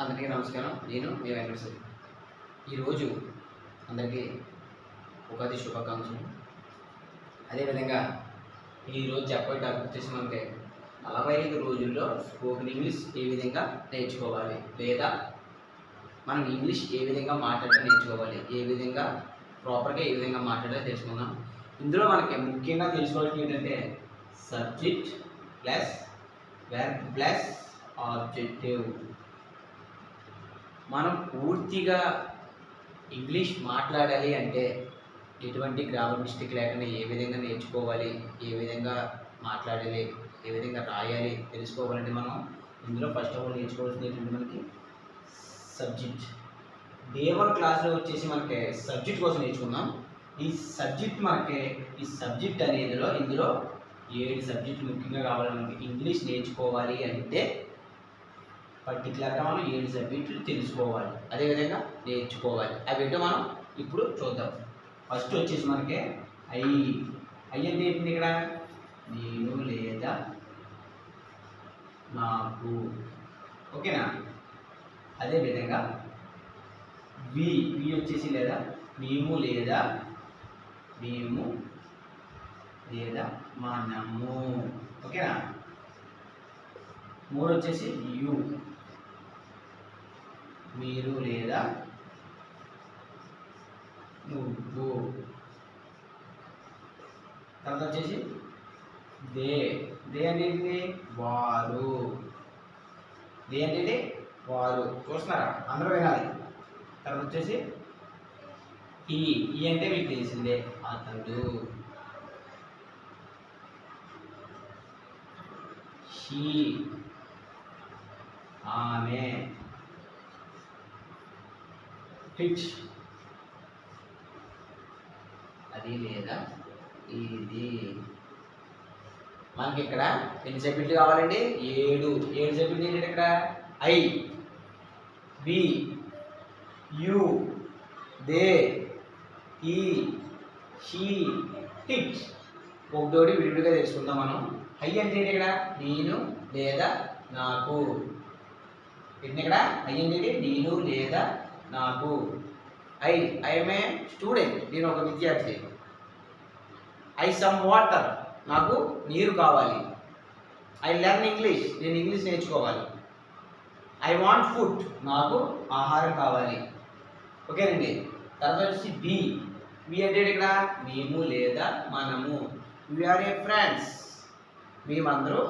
అందరికీ నమస్కారం. నేను మీ వెంకటేశ్వరి. ఈరోజు అందరికీ ఉగాది శుభాకాంక్షలు. అదేవిధంగా ఈరోజు చెప్పే టాపిక్ వచ్చేసి మనకి 45 రోజుల్లో స్పోకెన్ ఇంగ్లీష్ ఏ విధంగా నేర్చుకోవాలి, లేదా మనం ఇంగ్లీష్ ఏ విధంగా మాట్లాడడం నేర్చుకోవాలి, ఏ విధంగా ప్రాపర్గా ఏ విధంగా మాట్లాడాలో తెలుసుకుందాం. ఇందులో మనకి ముఖ్యంగా తెలుసుకోవాల్సింది ఏంటంటే subject plus verb plus objective. మనం పూర్తిగా ఇంగ్లీష్ మాట్లాడాలి అంటే ఎటువంటి గ్రామర్ మిస్టేక్ లేకుండా ఏ విధంగా నేర్చుకోవాలి, ఏ విధంగా మాట్లాడాలి, ఏ విధంగా రాయాలి తెలుసుకోవాలంటే మనం ఇందులో ఫస్ట్ ఆఫ్ ఆల్ నేర్చుకోవాల్సింది ఏంటంటే మనకి సబ్జెక్ట్. డే 1 క్లాస్లో వచ్చేసి మనకి సబ్జెక్ట్ కోసం నేర్చుకుందాం. ఈ సబ్జెక్ట్ అనేదిలో ఇందులో 7 సబ్జెక్టులు ముఖ్యంగా కావాలి. మనకి ఇంగ్లీష్ నేర్చుకోవాలి అంటే పర్టికులర్గా మనం 7 సబ్జెక్టులు తెలుసుకోవాలి, అదేవిధంగా నేర్చుకోవాలి. అవి ఏంటో మనం ఇప్పుడు చూద్దాం. ఫస్ట్ వచ్చేసి మనకి ఐ అంటే ఏంటి ఇక్కడ? నేను లేదా నాకు, ఓకేనా? అదేవిధంగా వి వచ్చేసి లేదా మేము లేదా మనము, ఓకేనా? 3 వచ్చేసి యు, మీరు లేదా నువ్వు. తర్వాత వచ్చేసి దే అంటే వారు. దే అంటే వారు. చూస్తున్నారా? అందరూ వినాలి. తర్వాత వచ్చేసి ఈ అంటే మీకు తెలిసిందే, అతడు. షీ ఆమె. ఇట్ అది లేదా ఇది. మనకి ఇక్కడ ఎన్ని సబ్జెక్టులు కావాలండి? 7 సబ్జెక్టులు ఏంటంటే ఇక్కడ ఐ, వి, యు, దే, ఈ, షీ, ఇట్. ఒకటోటి విడివిడిగా తెలుసుకుందాం మనం. ఐ అంటే ఇక్కడ నేను లేదా నాకు. ఇక్కడ ఐ అంటే నేను లేదా నాకు. ఐఎమ్ ఏ స్టూడెంట్, నేను ఒక విద్యార్థి. ఐ సమ్ వాటర్, నాకు నీరు కావాలి. ఐ లెర్న్ ఇంగ్లీష్, నేను ఇంగ్లీష్ నేర్చుకోవాలి. ఐ వాంట్ ఫుడ్, నాకు ఆహారం కావాలి. ఓకేనండి. తర్వాత వచ్చి వి అంటే ఇక్కడ మేము లేదా మనము. వీఆర్ ఏ ఫ్రెండ్స్, మేమందరూ